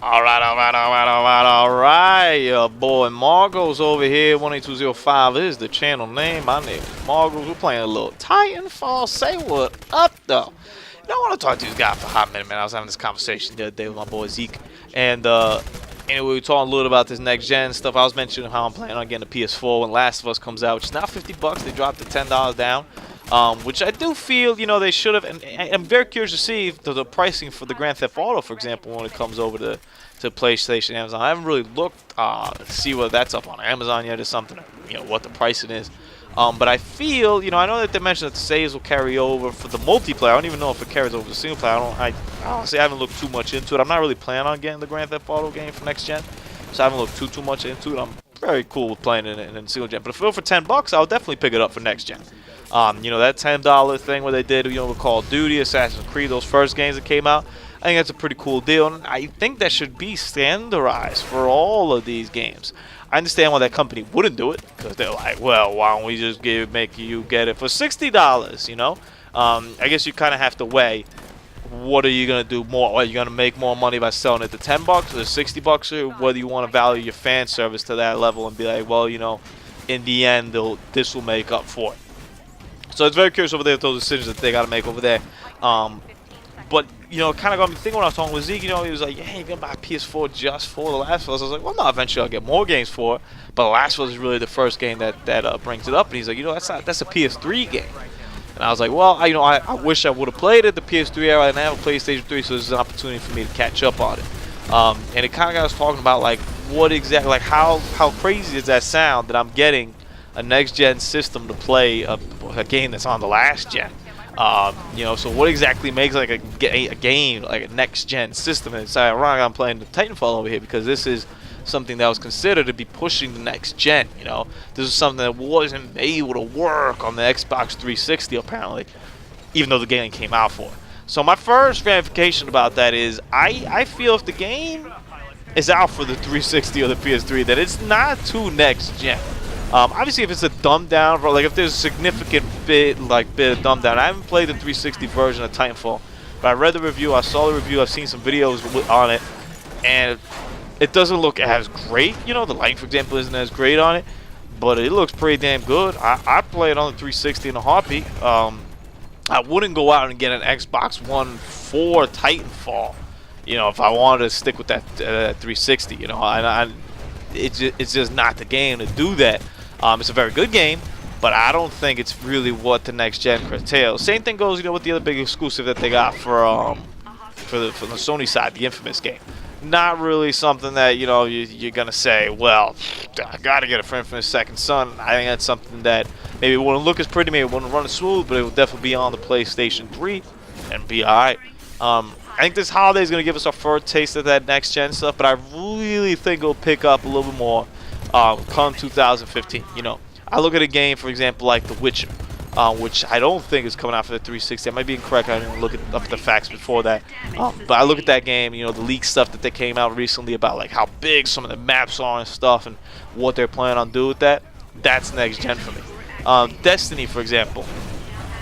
All right. Your boy Marcos over here, 18205 is the channel name. My name is Marcos. We're playing a little Titanfall. Say what up, though. You know, I want to talk to these guys for a hot minute, man. I was having this conversation the other day with my boy Zeke. And, anyway, we were talking a little about this next-gen stuff. I was mentioning how I'm planning on getting a PS4 when Last of Us comes out, which is now 50 bucks. They dropped it $10 down. Which I do feel, you know, they should have, and I'm very curious to see if the pricing for the Grand Theft Auto, for example, when it comes over to PlayStation, Amazon. I haven't really looked to see whether that's up on Amazon yet or something, you know, what the pricing is. But I feel, you know, I know that they mentioned that the saves will carry over for the multiplayer. I don't even know if it carries over to single player. I honestly haven't looked too much into it. I'm not really planning on getting the Grand Theft Auto game for next gen, so I haven't looked too much into it. I'm very cool with playing it in single gen, but if it were for 10 bucks, I would definitely pick it up for next gen. You know, that $10 thing where they did, you know, with Call of Duty, Assassin's Creed, those first games that came out, I think that's a pretty cool deal, and I think that should be standardized for all of these games. I understand why that company wouldn't do it, because they're like, well, why don't we just make you get it for $60, you know? I guess you kind of have to weigh, what are you going to do more? Are you going to make more money by selling it to 10 bucks or 60 bucks, or whether you want to value your fan service to that level and be like, well, you know, in the end, this will make up for it. So it's very curious over there with those decisions that they got to make over there. But, you know, it kind of got me thinking when I was talking with Zeke, you know, he was like, yeah, you're going to buy a PS4 just for The Last of Us. I was like, well, no, eventually I'll get more games for it. But The Last of Us is really the first game that brings it up. And he's like, you know, that's a PS3 game. And I was like, well, you know, I wish I would have played it the PS3 era. I didn't have a PlayStation 3, so this is an opportunity for me to catch up on it. And it kind of got us talking about, like, what exactly, like, how crazy does that sound that I'm getting a next-gen system to play a game that's on the last gen. You know, so what exactly makes like a game like a next-gen system? And it's ironic I'm playing the Titanfall over here because this is something that was considered to be pushing the next gen. You know, this is something that wasn't able to work on the Xbox 360 apparently, even though the game came out for it. So my first ramification about that is I feel if the game is out for the 360 or the PS3, that it's not too next-gen. Obviously, if it's a dumbed down, like if there's a significant bit of dumbed down. I haven't played the 360 version of Titanfall, but I read the review, I saw the review, I've seen some videos on it, and it doesn't look as great. You know, the lighting, for example, isn't as great on it, but it looks pretty damn good. I play it on the 360 in a heartbeat. I wouldn't go out and get an Xbox One for Titanfall, you know, if I wanted to stick with that 360. You know, it's just not the game to do that. It's a very good game, but I don't think it's really what the next gen curtails. Same thing goes, you know, with the other big exclusive that they got for the Sony side, the Infamous game. Not really something that, you know, you're gonna say, well, I gotta get it for Infamous Second Son. I think that's something that maybe it wouldn't look as pretty, maybe it wouldn't run as smooth, but it will definitely be on the PlayStation 3 and be alright. I think this holiday is going to give us our first taste of that next-gen stuff, but I really think it'll pick up a little bit more come 2015. You know, I look at a game, for example, like The Witcher, which I don't think is coming out for the 360. I might be incorrect. I didn't look up the facts before that. But I look at that game, you know, the leaked stuff that they came out recently about, like, how big some of the maps are and stuff and what they're planning on doing with that. That's next-gen for me. Destiny, for example.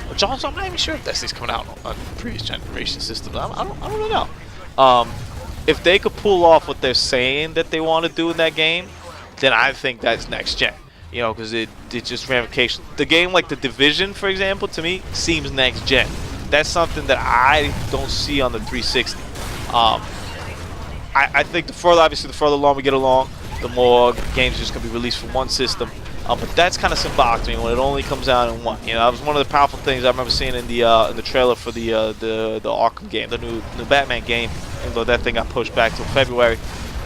Which also, I'm not even sure if Destiny's coming out on previous generation systems. I don't really know. If they could pull off what they're saying that they want to do in that game, then I think that's next gen. You know, because it's just ramifications. The game like The Division, for example, to me seems next gen. That's something that I don't see on the 360. I think the further along we get along, the more games are just gonna be released for one system. But that's kind of symbolic to me when it only comes out in one. You know, that was one of the powerful things I remember seeing in the trailer for the Arkham game, the new Batman game. Even though that thing got pushed back till February,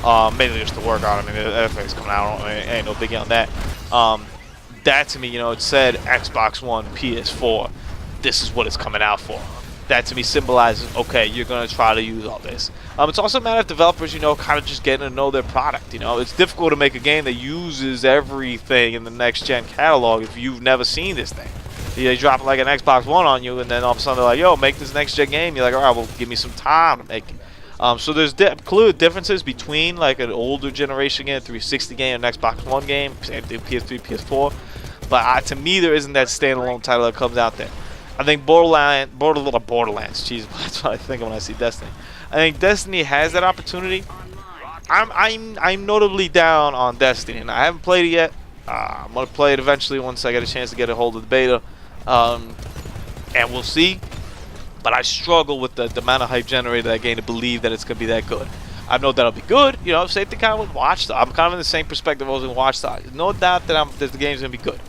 mainly just to work on it. I mean, everything's coming out. Ain't no biggie on that. That to me, you know, it said Xbox One, PS4. This is what it's coming out for. That to me symbolizes, okay, you're going to try to use all this. It's also a matter of developers, you know, kind of just getting to know their product. You know, it's difficult to make a game that uses everything in the next-gen catalog if you've never seen this thing. They drop like an Xbox One on you, and then all of a sudden they're like, yo, make this next-gen game. You're like, all right, well, give me some time to make it. So there's clear differences between like an older generation game, 360 game, an Xbox One game, PS3, PS4. But to me, there isn't that standalone title that comes out there. I think Borderlands, jeez, that's what I think when I see Destiny. I think Destiny has that opportunity, I'm notably down on Destiny, and I haven't played it yet. I'm gonna play it eventually once I get a chance to get a hold of the beta, and we'll see. But I struggle with the amount of hype generated that game to believe that it's gonna be that good. I know that'll be good. You know, same thing kind of with Watch Dogs. I'm kind of in the same perspective I was in Watch Dogs. No doubt that the game's gonna be good,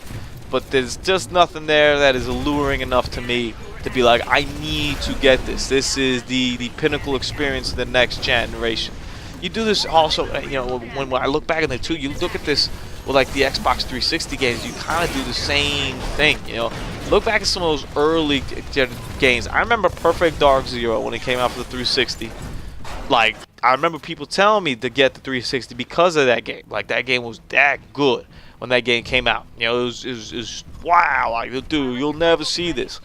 but there's just nothing there that is alluring enough to me to be like, I need to get this. This is the pinnacle experience of the next generation. You do this also, you know, when I look back in the two, you look at this with like the Xbox 360 games, you kind of do the same thing, you know. Look back at some of those early games. I remember Perfect Dark Zero when it came out for the 360. Like, I remember people telling me to get the 360 because of that game. Like, that game was that good when that game came out. You know, it was wow, like, dude, you'll never see this.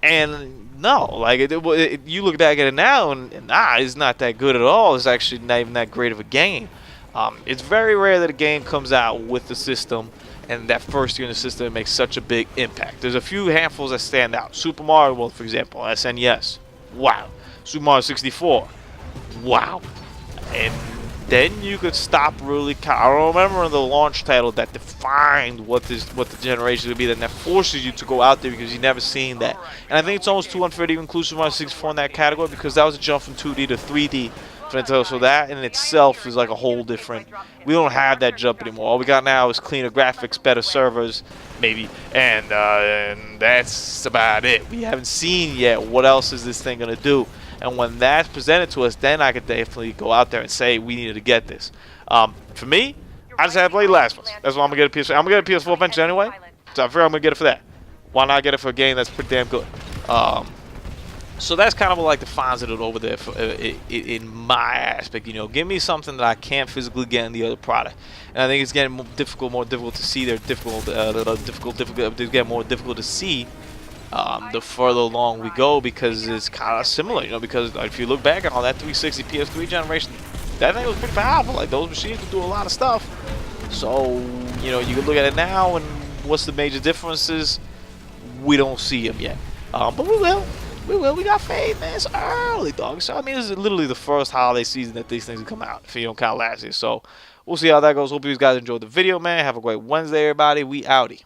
And no, like, you look back at it now, and nah, it's not that good at all. It's actually not even that great of a game. It's very rare that a game comes out with the system, and that first year in the system makes such a big impact. There's a few handfuls that stand out. Super Mario World, for example, SNES. Wow. Super Mario 64. Wow. And then you could stop really. I don't remember the launch title that defined what the generation would be, that forces you to go out there because you've never seen that. And I think it's almost too unfair to even include Super Mario 64 in that category, because that was a jump from 2D to 3D. So that in itself is like a whole different. We don't have that jump anymore. All we got now is cleaner graphics, better servers, maybe, and that's about it. We haven't seen yet what else is this thing gonna do. And when that's presented to us, then I could definitely go out there and say we needed to get this. For me, I just had to play Last of Us. That's why I'm gonna get a PS4. I'm gonna get a PS4 eventually anyway, so I figure I'm gonna get it for that. Why not get it for a game that's pretty damn good? So that's kind of what like defines it over there for, in my aspect. You know, give me something that I can't physically get in the other product, and I think it's getting more difficult to see. They're difficult more difficult to see the further along we go, because it's kind of similar. You know, because if you look back on that 360 PS3 generation, that thing was pretty powerful. Like, those machines could do a lot of stuff. So you know, you can look at it now, and what's the major differences? We don't see them yet, but we will. We got faith, man. It's early, dog. So, I mean, this is literally the first holiday season that these things will come out, if you don't count last year. So, we'll see how that goes. Hope you guys enjoyed the video, man. Have a great Wednesday, everybody. We outie.